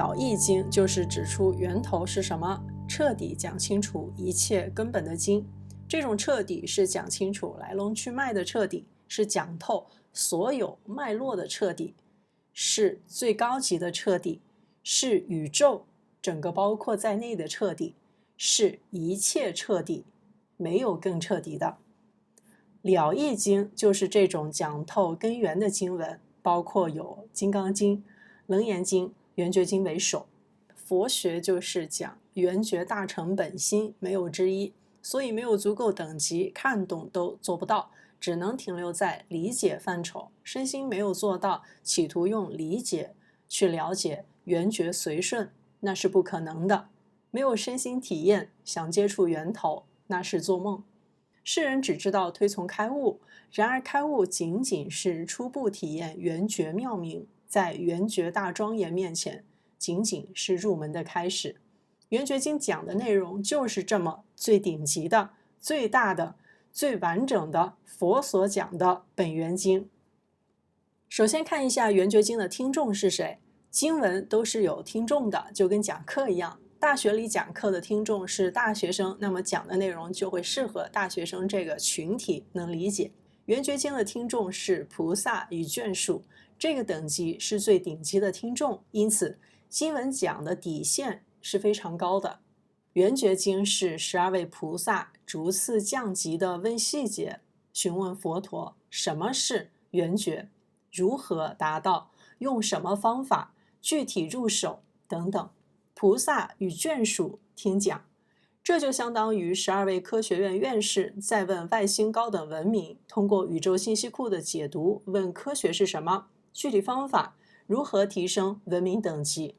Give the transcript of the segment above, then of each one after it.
了义经就是指出源头是什么，彻底讲清楚一切根本的经。这种彻底是讲清楚来龙去脉的彻底，是讲透所有脉络的彻底，是最高级的彻底，是宇宙整个包括在内的彻底，是一切彻底，没有更彻底的。了义经就是这种讲透根源的经文，包括有金刚经、楞严经、圆觉经为首。佛学就是讲圆觉大乘本心，没有之一，所以没有足够等级，看懂都做不到，只能停留在理解范畴，身心没有做到企图用理解去了解圆觉随顺，那是不可能的。没有身心体验，想接触源头，那是做梦。世人只知道推崇开悟，然而开悟仅仅是初步体验圆觉妙明，在圆觉大庄严面前，仅仅是入门的开始。圆觉经讲的内容就是这么最顶级的、最大的、最完整的佛所讲的本源经。首先看一下圆觉经的听众是谁。经文都是有听众的，就跟讲课一样。大学里讲课的听众是大学生，那么讲的内容就会适合大学生这个群体能理解。圆觉经的听众是菩萨与眷属，这个等级是最顶级的听众，因此经文讲的底线是非常高的。圆觉经是12位菩萨逐次降级的问细节，询问佛陀什么是圆觉，如何达到，用什么方法，具体入手等等。菩萨与眷属听讲，这就相当于12位科学院院士在问外星高等文明，通过宇宙信息库的解读问科学是什么，具体方法，如何提升文明等级。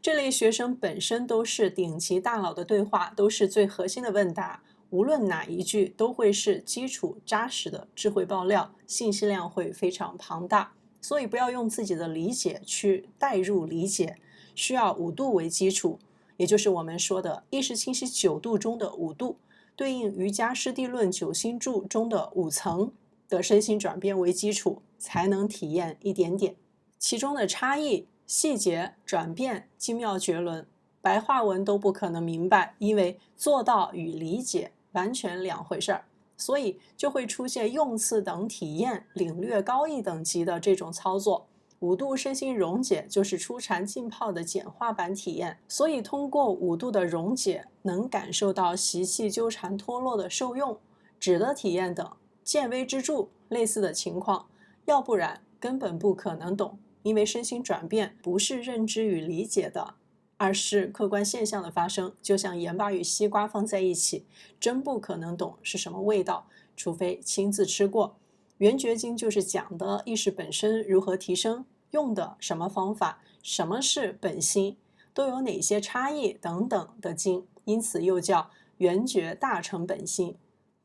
这类学生本身都是顶级大佬的对话，都是最核心的问答，无论哪一句都会是基础扎实的智慧爆料，信息量会非常庞大。所以不要用自己的理解去代入理解，需要5度为基础，也就是我们说的意识清晰9度中的5度，对应瑜伽师地论9星柱中的5层的身心转变为基础，才能体验一点点其中的差异、细节、转变、精妙绝伦，白话文都不可能明白，因为做到与理解完全两回事儿。所以就会出现用词等体验领略高一等级的这种操作。5度身心溶解就是初禅浸泡的简化版体验，所以通过5度的溶解，能感受到习气纠缠脱落的受用、止的体验等见微知著类似的情况，要不然根本不可能懂，因为身心转变不是认知与理解的，而是客观现象的发生，就像盐巴与西瓜放在一起，真不可能懂是什么味道，除非亲自吃过。圆觉经就是讲的意识本身如何提升，用的什么方法，什么是本心，都有哪些差异等等的经，因此又叫圆觉大乘本心。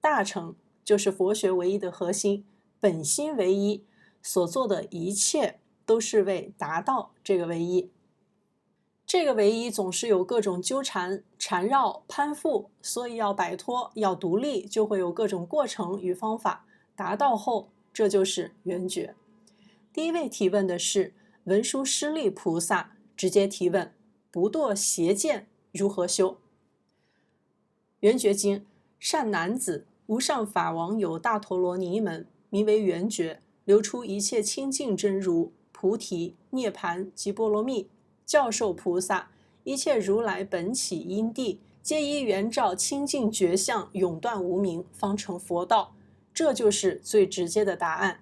大乘就是佛学唯一的核心，本心唯一，所做的一切都是为达到这个唯一。这个唯一总是有各种纠缠、缠绕、攀附，所以要摆脱、要独立，就会有各种过程与方法。达到后，这就是圆觉。第一位提问的是文殊师利菩萨，直接提问：不堕邪见如何修？圆觉经：善男子，无上法王有大陀罗尼门，名为圆觉，流出一切清净真如、菩提、涅盘及波罗蜜。教授菩萨，一切如来本起因地，皆依圆照清净觉相，永断无明，方成佛道。这就是最直接的答案。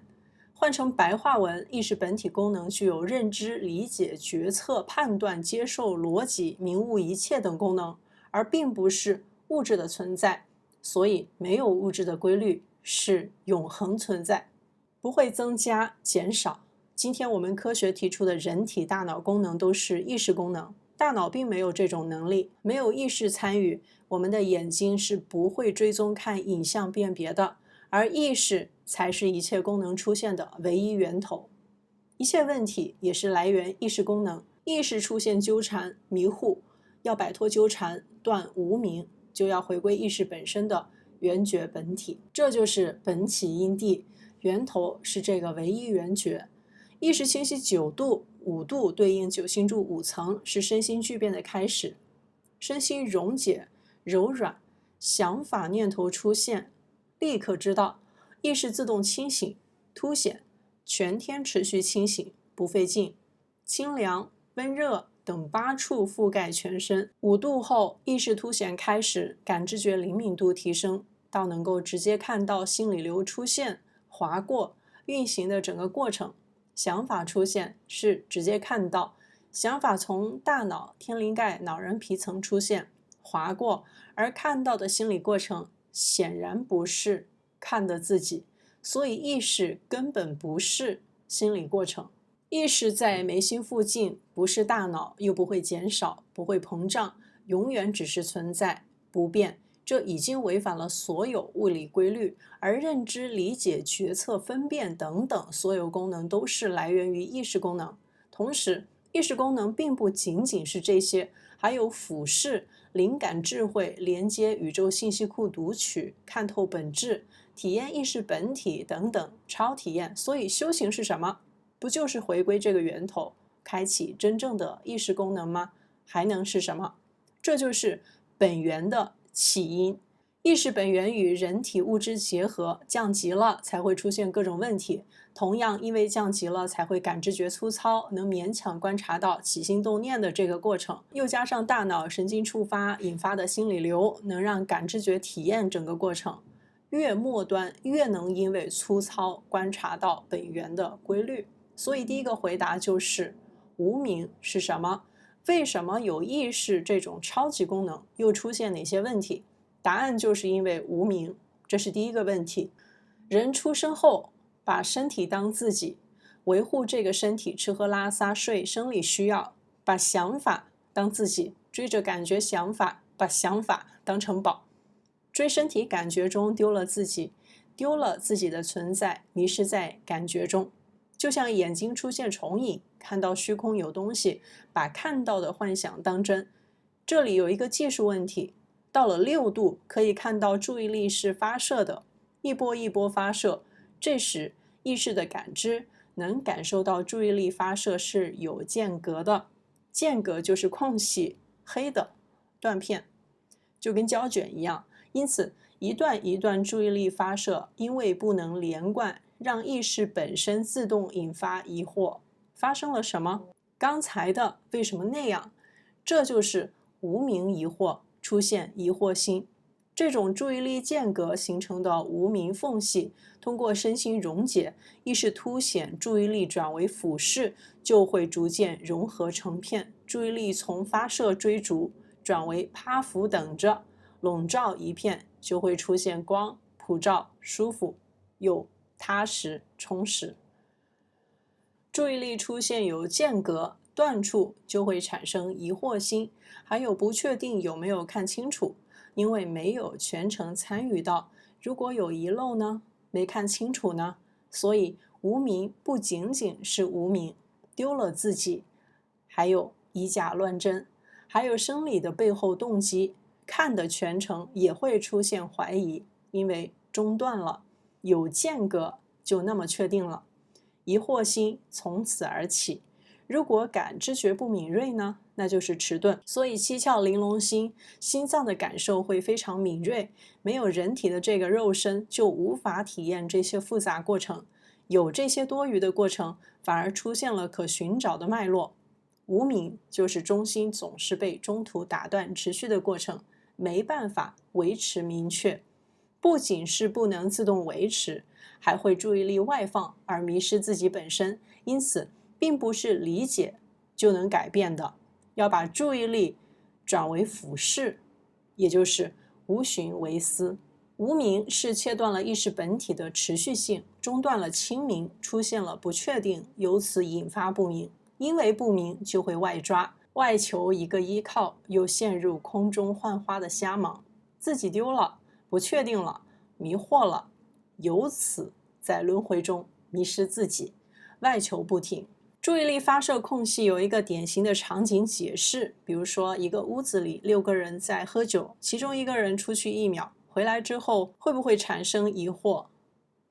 换成白话文，意识本体功能具有认知、理解、决策、判断、接受、逻辑、明悟一切等功能，而并不是物质的存在。所以没有物质的规律，是永恒存在，不会增加减少。今天我们科学提出的人体大脑功能都是意识功能，大脑并没有这种能力，没有意识参与，我们的眼睛是不会追踪看影像辨别的，而意识才是一切功能出现的唯一源头。一切问题也是来源意识功能，意识出现纠缠迷糊，要摆脱纠缠断无明，就要回归意识本身的圆觉本体，这就是本起因地，源头是这个唯一圆觉。意识清晰9度，5度对应9星柱5层，是身心巨变的开始。身心溶解、柔软，想法念头出现，立刻知道，意识自动清醒，凸显，全天持续清醒，不费劲。清凉、温热等8处覆盖全身。5度后，意识凸显开始，感知觉灵敏度提升，到能够直接看到心理流出现、划过、运行的整个过程。想法出现是直接看到，想法从大脑、天灵盖、脑仁皮层出现，划过，而看到的心理过程显然不是看的自己，所以意识根本不是心理过程。意识在眉心附近，不是大脑，又不会减少，不会膨胀，永远只是存在，不变。这已经违反了所有物理规律，而认知、理解、决策、分辨等等所有功能都是来源于意识功能。同时，意识功能并不仅仅是这些，还有俯视、灵感、智慧、连接宇宙信息库读取、看透本质、体验意识本体等等超体验。所以修行是什么？不就是回归这个源头，开启真正的意识功能吗？还能是什么？这就是本源的起因。意识本源与人体物质结合，降级了才会出现各种问题。同样，因为降级了才会感知觉粗糙，能勉强观察到起心动念的这个过程，又加上大脑神经触发引发的心理流，能让感知觉体验整个过程。越末端越能因为粗糙观察到本源的规律。所以第一个回答就是无明是什么？为什么有意识这种超级功能又出现哪些问题？答案就是因为无明，这是第一个问题。人出生后把身体当自己，维护这个身体吃喝拉撒睡生理需要，把想法当自己，追着感觉想法，把想法当成宝，追身体感觉中丢了自己，丢了自己的存在，迷失在感觉中。就像眼睛出现重影，看到虚空有东西，把看到的幻想当真。这里有一个技术问题，到了6度可以看到注意力是发射的，一波一波发射，这时意识的感知能感受到注意力发射是有间隔的，间隔就是空隙，黑的断片，就跟胶卷一样。因此一段一段注意力发射，因为不能连贯，让意识本身自动引发疑惑，发生了什么？刚才的为什么那样？这就是无明疑惑，出现疑惑心。这种注意力间隔形成的无明缝隙，通过身心溶解，意识凸显，注意力转为俯视，就会逐渐融合成片。注意力从发射追逐转为趴伏等着，笼罩一片，就会出现光、普照、舒服又踏实充实。注意力出现有间隔断处，就会产生疑惑心，还有不确定有没有看清楚，因为没有全程参与到。如果有遗漏呢？没看清楚呢？所以无明不仅仅是无明，丢了自己，还有以假乱真，还有生理的背后动机，看的全程也会出现怀疑，因为中断了，有间隔就那么确定了。疑惑心从此而起。如果感知觉不敏锐呢，那就是迟钝。所以七窍玲珑心，心脏的感受会非常敏锐，没有人体的这个肉身，就无法体验这些复杂过程。有这些多余的过程，反而出现了可寻找的脉络。无明就是中心总是被中途打断持续的过程，没办法维持明确。不仅是不能自动维持，还会注意力外放而迷失自己本身，因此并不是理解就能改变的，要把注意力转为俯视，也就是无寻为思。无明是切断了意识本体的持续性，中断了清明，出现了不确定，由此引发不明，因为不明就会外抓，外求一个依靠，又陷入空中幻花的瞎忙，自己丢了，不确定了，迷惑了，由此在轮回中迷失自己，外求不停。注意力发射空隙有一个典型的场景解释，比如说一个屋子里6个人在喝酒，其中一个人出去1秒，回来之后会不会产生疑惑？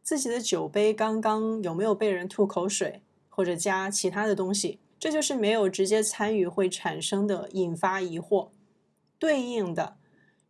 自己的酒杯刚刚有没有被人吐口水？或者加其他的东西，这就是没有直接参与会产生的引发疑惑。对应的，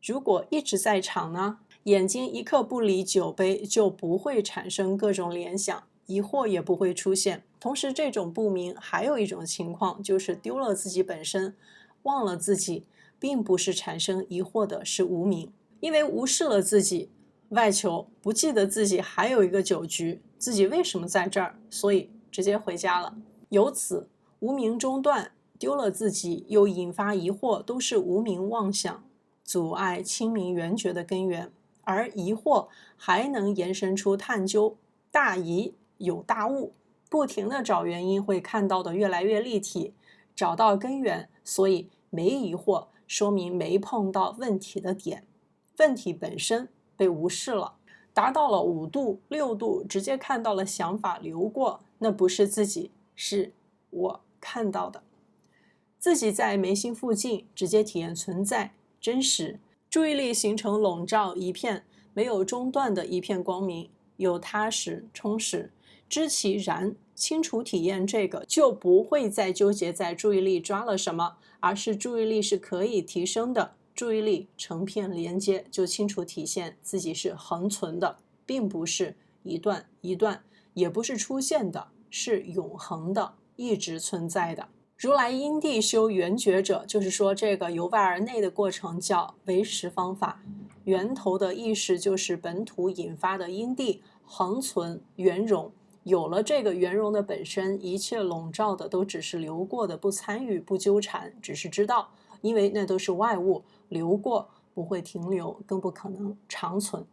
如果一直在场呢，眼睛一刻不离酒杯，就不会产生各种联想，疑惑也不会出现。同时，这种不明还有一种情况，就是丢了自己本身，忘了自己，并不是产生疑惑的是无明，因为无视了自己，外求不记得自己还有一个酒局，自己为什么在这儿，所以直接回家了。由此无明中断，丢了自己又引发疑惑，都是无明妄想阻碍清明圆觉的根源。而疑惑还能延伸出探究，大疑有大悟，不停地找原因，会看到的越来越立体，找到根源。所以没疑惑说明没碰到问题的点，问题本身被无视了。达到了5度6度，直接看到了想法流过，那不是自己，是我看到的。自己在眉心附近直接体验存在真实，注意力形成笼罩一片没有中断的一片光明，有踏实充实，知其然，清楚体验这个，就不会再纠结在注意力抓了什么，而是注意力是可以提升的，注意力成片连接，就清楚体现自己是恒存的，并不是一段一段，也不是出现的，是永恒的，一直存在的。如来因地修圆觉者，就是说这个由外而内的过程叫唯识方法。源头的意识就是本土引发的因地，恒存圆融，有了这个圆融的本身，一切笼罩的都只是流过的，不参与不纠缠，只是知道，因为那都是外物，流过不会停留，更不可能长存。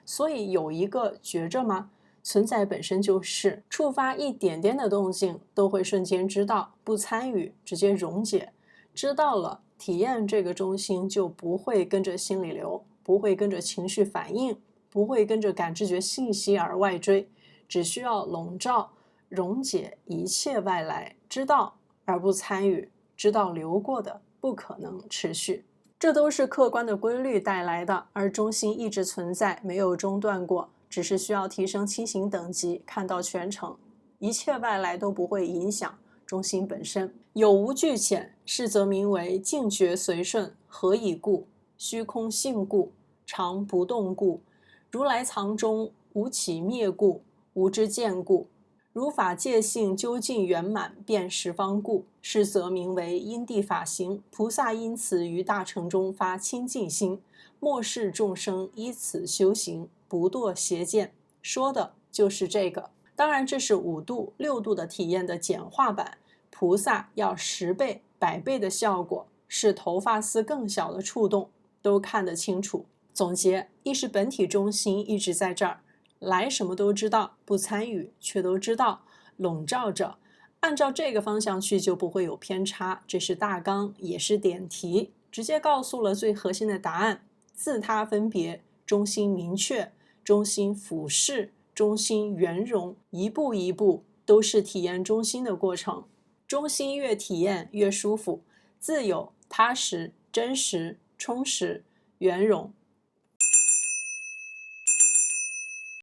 所以有一个觉着吗？存在本身就是触发一点点的动静都会瞬间知道，不参与直接溶解，知道了体验这个中心就不会跟着心里流，不会跟着情绪反应，不会跟着感知觉信息而外追，只需要笼罩溶解一切外来，知道而不参与，知道流过的不可能持续，这都是客观的规律带来的，而中心一直存在，没有中断过，只是需要提升清醒等级，看到全程，一切外来都不会影响中心本身。有无俱浅，是则名为静觉随顺，何以故？虚空性故，常不动故，如来藏中无起灭故，无之见故，如法界性究竟圆满，遍十方故，是则名为因地法行。菩萨因此于大乘中发清净心，末世众生依此修行，不堕邪见，说的就是这个。当然这是5度6度的体验的简化版，菩萨要10倍100倍的效果，是头发丝更小的触动都看得清楚。总结，意识本体中心一直在这儿，来什么都知道，不参与却都知道，笼罩着，按照这个方向去就不会有偏差。这是大纲，也是点题，直接告诉了最核心的答案，自他分别，中心明确，中心俯视，中心圆融，一步一步都是体验中心的过程。中心越体验越舒服，自由踏实真实充实圆融，